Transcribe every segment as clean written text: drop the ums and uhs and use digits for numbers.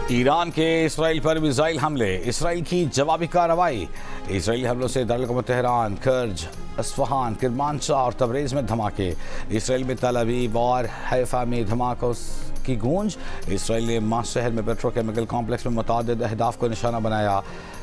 ایران کے اسرائیل پر میزائل حملے، اسرائیل کی جوابی کارروائی۔ اسرائیلی حملوں سے دارالحکومت تہران، کرج، اصفہان، کرمانشاہ اور تبریز میں دھماکے۔ اسرائیل میں تل ابیب اور حیفا میں دھماکوں کی گونج۔ اسرائیل نے ماس شہر میں پیٹرو کیمیکل کمپلیکس میں متعدد اہداف کو نشانہ بنایا۔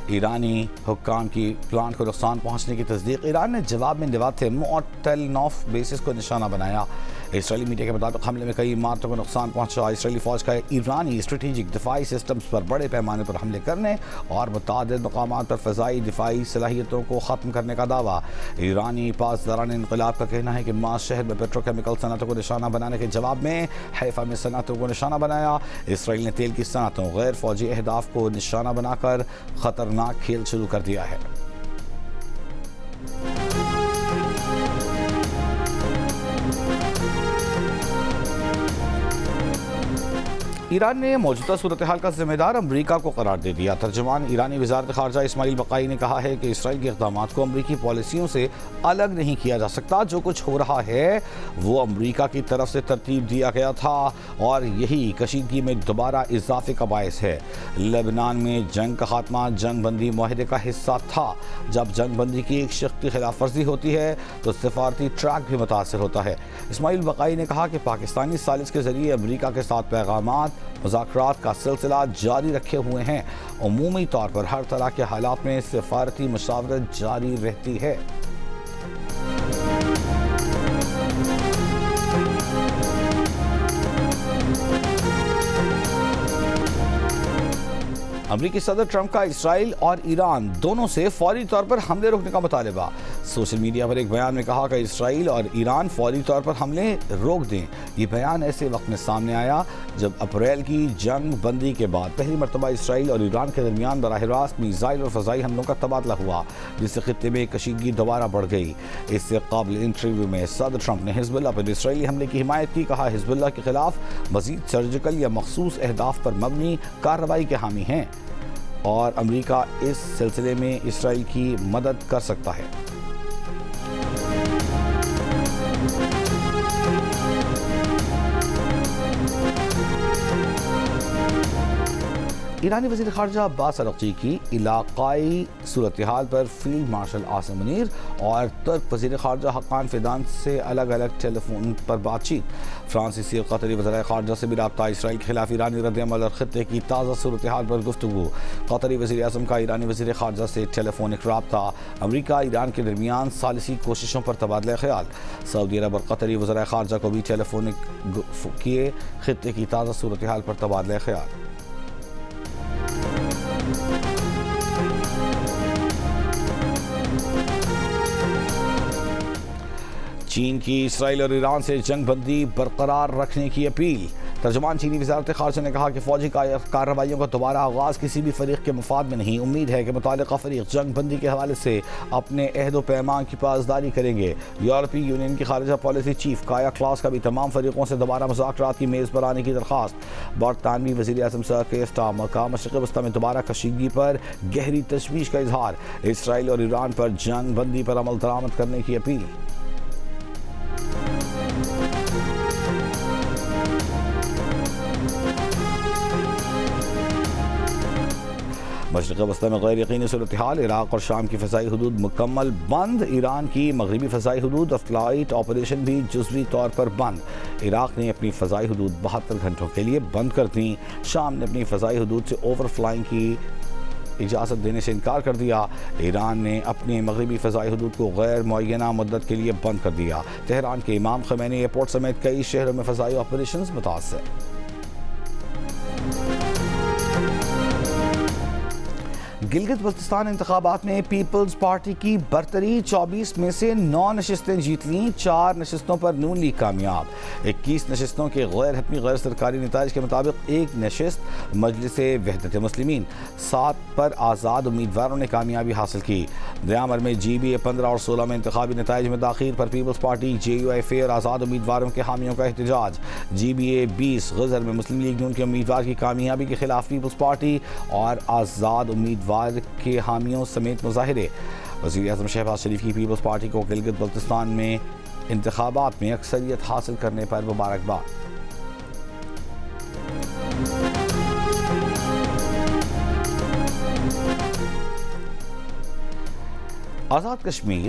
ایرانی حکام کی پلانٹ کو نقصان پہنچنے کی تصدیق۔ ایران نے جواب میں نواتم اور ٹیل نوف بیسز کو نشانہ بنایا۔ اسرائیلی میڈیا کے مطابق حملے میں کئی عمارتوں کو نقصان پہنچا۔ اسرائیلی فوج کا ایرانی اسٹریٹجک دفاعی سسٹمز پر بڑے پیمانے پر حملے کرنے اور متعدد مقامات پر فضائی دفاعی صلاحیتوں کو ختم کرنے کا دعویٰ۔ ایرانی پاسداران انقلاب کا کہنا ہے کہ ماس شہر میں پیٹرو کیمیکل صنعتوں کو نشانہ بنانے کے جواب میں حیفا میں صنعتوں کو نشانہ بنایا۔ اسرائیل نے تیل کی صنعتوں، غیر فوجی اہداف کو نشانہ بنا کر خطرناک کھیل شروع کر دیا ہے۔ ایران نے موجودہ صورتحال کا ذمہ دار امریکہ کو قرار دے دیا۔ ترجمان ایرانی وزارت خارجہ اسماعیل بقائی نے کہا ہے کہ اسرائیل کے اقدامات کو امریکی پالیسیوں سے الگ نہیں کیا جا سکتا۔ جو کچھ ہو رہا ہے وہ امریکہ کی طرف سے ترتیب دیا گیا تھا اور یہی کشیدگی میں دوبارہ اضافے کا باعث ہے۔ لبنان میں جنگ کا خاتمہ جنگ بندی معاہدے کا حصہ تھا۔ جب جنگ بندی کی ایک شق کی خلاف ورزی ہوتی ہے تو سفارتی ٹریک بھی متاثر ہوتا ہے۔ اسماعیل بقائی نے کہا کہ پاکستانی ثالث کے ذریعے امریکہ کے ساتھ پیغامات، مذاکرات کا سلسلہ جاری رکھے ہوئے ہیں۔ عمومی طور پر ہر طرح کے حالات میں سفارتی مشاورت جاری رہتی ہے۔ امریکی صدر ٹرمپ کا اسرائیل اور ایران دونوں سے فوری طور پر حملے روکنے کا مطالبہ۔ سوشل میڈیا پر ایک بیان میں کہا کہ اسرائیل اور ایران فوری طور پر حملے روک دیں۔ یہ بیان ایسے وقت میں سامنے آیا جب اپریل کی جنگ بندی کے بعد پہلی مرتبہ اسرائیل اور ایران کے درمیان براہ راست میزائل اور فضائی حملوں کا تبادلہ ہوا، جس سے خطے میں کشیدگی دوبارہ بڑھ گئی۔ اس سے قبل انٹرویو میں صدر ٹرمپ نے حزب اللہ پر اسرائیلی حملے کی حمایت کی۔ کہا حزب اللہ کے خلاف مزید سرجیکل یا مخصوص اہداف پر مبنی کارروائی کے حامی ہیں اور امریکہ اس سلسلے میں اسرائیل کی مدد کر سکتا ہے۔ ایرانی وزیر خارجہ عباس عراقچی کی علاقائی صورتحال پر فیلڈ مارشل عاصم منیر اور ترک وزیر خارجہ حقان فیدان سے الگ الگ ٹیلی فون پر بات چیت۔ فرانسیسی اور قطری وزرائے خارجہ سے بھی رابطہ۔ اسرائیل کے خلاف ایرانی رد عمل اور خطے کی تازہ صورتحال پر گفتگو۔ قطری وزیر اعظم کا ایرانی وزیر خارجہ سے ٹیلی فونک رابطہ۔ امریکہ ایران کے درمیان ثالثی کوششوں پر تبادلہ خیال۔ سعودی عرب اور قطری وزرائے خارجہ کو بھی ٹیلی فونک کیے، خطے کی تازہ صورتحال پر تبادلہ خیال۔ چین کی اسرائیل اور ایران سے جنگ بندی برقرار رکھنے کی اپیل۔ ترجمان چینی وزارت خارجہ نے کہا کہ فوجی کارروائیوں کا دوبارہ آغاز کسی بھی فریق کے مفاد میں نہیں۔ امید ہے کہ متعلقہ فریق جنگ بندی کے حوالے سے اپنے عہد و پیمان کی پاسداری کریں گے۔ یورپی یونین کی خارجہ پالیسی چیف کایا کلاس کا بھی تمام فریقوں سے دوبارہ مذاکرات کی میز پر آنے کی درخواست۔ برطانوی وزیر اعظم سر کیئر سٹارمر کا مشرق وسطی میں دوبارہ کشیدگی پر گہری تشویش کا اظہار۔ اسرائیل اور ایران پر جنگ بندی پر عمل درآمد کرنے کی اپیل۔ مشرق وسطی میں غیر یقینی صورتحال، عراق اور شام کی فضائی حدود مکمل بند۔ ایران کی مغربی فضائی حدود اور فلائٹ آپریشن بھی جزوی طور پر بند۔ عراق نے اپنی فضائی حدود 72 گھنٹوں کے لیے بند کر دیں۔ شام نے اپنی فضائی حدود سے اوور فلائنگ کی اجازت دینے سے انکار کر دیا۔ ایران نے اپنی مغربی فضائی حدود کو غیر معینہ مدت کے لیے بند کر دیا۔ تہران کے امام خمینی ایئرپورٹ سمیت کئی شہروں میں فضائی آپریشنز متاثر۔ گلگت بلتستان انتخابات میں پیپلز پارٹی کی برتری، 24 میں سے 9 نشستیں جیت لیں۔ 4 نشستوں پر نون لیگ کامیاب۔ 21 نشستوں کے غیر حتمی غیر سرکاری نتائج کے مطابق ایک نشست مجلس وحدت مسلمین، 7 پر آزاد امیدواروں نے کامیابی حاصل کی۔ دیامر میں جی بی اے 15 اور 16 میں انتخابی نتائج میں تاخیر پر Peoples Party, J U F A اور آزاد امیدواروں کے حامیوں کا احتجاج۔ جی بی اے 20 غزر میں مسلم لیگ نون کے امیدوار کی کامیابی کے خلاف پیپلز پارٹی اور آزاد امیدوار کے حامیوں سمیت مظاہرے۔ وزیر اعظم شہباز شریف کی پیپلز پارٹی کو گلگت بلتستان میں انتخابات میں اکثریت حاصل کرنے پر مبارکباد۔ آزاد کشمیر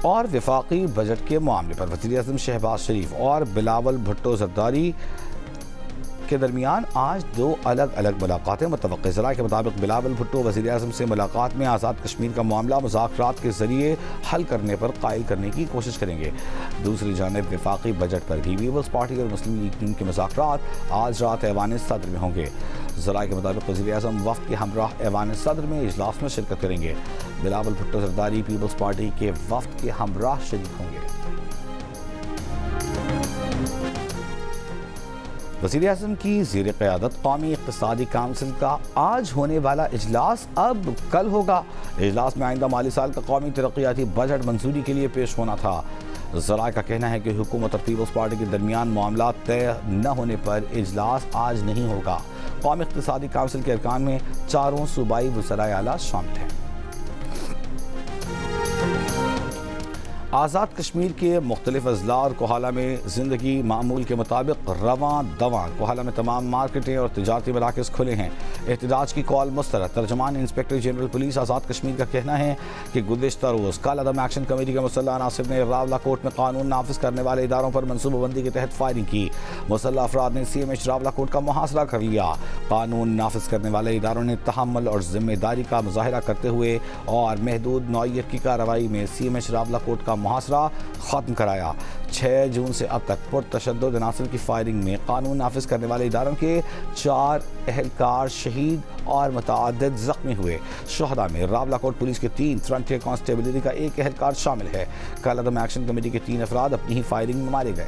اور وفاقی بجٹ کے معاملے پر وزیر اعظم شہباز شریف اور بلاول بھٹو زرداری کے درمیان آج دو الگ الگ ملاقاتیں متوقع. ذرائع کے مطابق بلاول بھٹو وزیر اعظم سے ملاقات میں آزاد کشمیر کا معاملہ مذاکرات کے ذریعے حل کرنے پر قائل کرنے کی کوشش کریں گے. دوسری جانب وفاقی بجٹ پر بھی پیپلز پارٹی اور مسلم لیگ ن کے مذاکرات آج رات ایوان صدر میں ہوں گے. ذرائع کے مطابق وزیر اعظم وفد کے ہمراہ ایوان صدر میں اجلاس میں شرکت کریں گے. بلاول بھٹو زرداری پیپلز پارٹی کے وفد کے ہمراہ شریک ہوں گے. وزیر اعظم کی زیر قیادت قومی اقتصادی کونسل کا آج ہونے والا اجلاس اب کل ہوگا. اجلاس میں آئندہ مالی سال کا قومی ترقیاتی بجٹ منظوری کے لیے پیش ہونا تھا. ذرائع کا کہنا ہے کہ حکومت اور پیپلز پارٹی کے درمیان معاملات طے نہ ہونے پر اجلاس آج نہیں ہوگا. قومی اقتصادی کونسل کے ارکان میں چاروں صوبائی وزرائے اعلیٰ شامل ہیں. آزاد کشمیر کے مختلف اضلاع اور کوہالہ میں زندگی معمول کے مطابق رواں دواں. کوہالہ میں تمام مارکیٹیں اور تجارتی مراکز کھلے ہیں. احتجاج کی کال مسترد. ترجمان inspector general police Azad Kashmir کا کہنا ہے کہ گزشتہ روز کل عدم ایکشن کمیٹی کے مسلح عناصر نے راولہ کوٹ میں قانون نافذ کرنے والے اداروں پر منصوبہ بندی کے تحت فائرنگ کی. مسلح افراد نے سی ایم ایچ راولہ کوٹ کا محاصرہ کر لیا. قانون نافذ کرنے والے اداروں نے تحمل اور ذمہ داری کا مظاہرہ کرتے ہوئے اور محدود نوعیت کی کارروائی میں سی ایم ایچ راولہ کوٹ کا محاصرہ ختم کرایا. 6 جون سے اب تک پرتشدد عناصر کی فائرنگ میں قانون نافذ کرنے والے اداروں کے 4 اہلکار شہید اور متعدد زخمی ہوئے. شہداء میں راولہ کوٹ پولیس کے 3 فرنٹیئر کانسٹیبلری کا 1 اہلکار شامل ہے. کل عدم ایکشن کمیٹی کے 3 افراد اپنی ہی فائرنگ میں مارے گئے.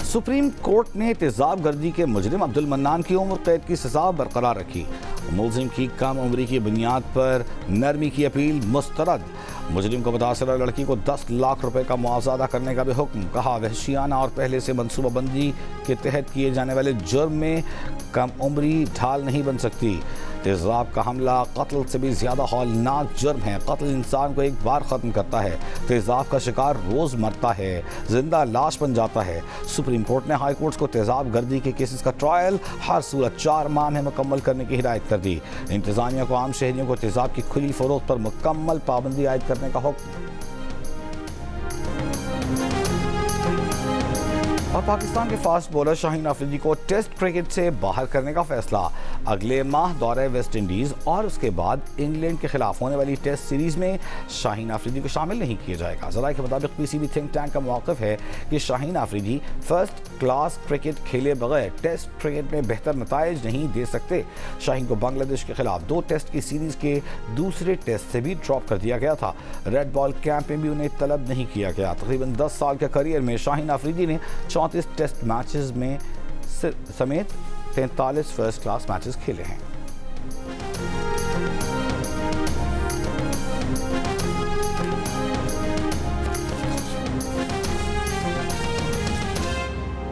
سپریم کورٹ نے تیزاب گردی کے مجرم عبدالمنان کی عمر قید کی سزا برقرار رکھی. ملزم کی کم عمری کی بنیاد پر نرمی کی اپیل مسترد. مجرم کو متاثرہ لڑکی کو 10 لاکھ روپے کا معاوضہ ادا کرنے کا بھی حکم. کہا وحشیانہ اور پہلے سے منصوبہ بندی کے تحت کیے جانے والے جرم میں کم عمری ڈھال نہیں بن سکتی. تیزاب کا حملہ قتل سے بھی زیادہ ہولناک جرم ہے. قتل انسان کو ایک بار ختم کرتا ہے. تیزاب کا شکار روز مرتا ہے, زندہ لاش بن جاتا ہے. سپریم کورٹ نے ہائی کورٹس کو تیزاب گردی کے کیسز کا ٹرائل ہر صورت 4 ماہ میں مکمل کرنے کی ہدایت کر دی. انتظامیہ کو عام شہریوں کو تیزاب کی کھلی فروخت پر مکمل پابندی عائد کرنے کا حکم. اور پاکستان کے فاسٹ بولر شاہین آفریدی کو ٹیسٹ کرکٹ سے باہر کرنے کا فیصلہ. اگلے ماہ دورہ ویسٹ انڈیز اور اس کے بعد انگلینڈ کے خلاف ہونے والی ٹیسٹ سیریز میں شاہین آفریدی کو شامل نہیں کیا جائے گا. ذرائع کے مطابق پی سی بی تھنک ٹینک کا موقف ہے کہ شاہین آفریدی فرسٹ کلاس کرکٹ کھیلے بغیر ٹیسٹ کرکٹ میں بہتر نتائج نہیں دے سکتے. شاہین کو بنگلہ دیش کے خلاف 2 ٹیسٹ کی سیریز کے دوسرے ٹیسٹ سے بھی ڈراپ کر دیا گیا تھا. ریڈ بال کیمپ میں بھی انہیں طلب نہیں کیا گیا. تقریباً 10 سال کے کیریئر میں شاہین آفریدی نے 34 ٹیسٹ میچز میں سمیت 43 فرسٹ کلاس میچز کھیلے ہیں.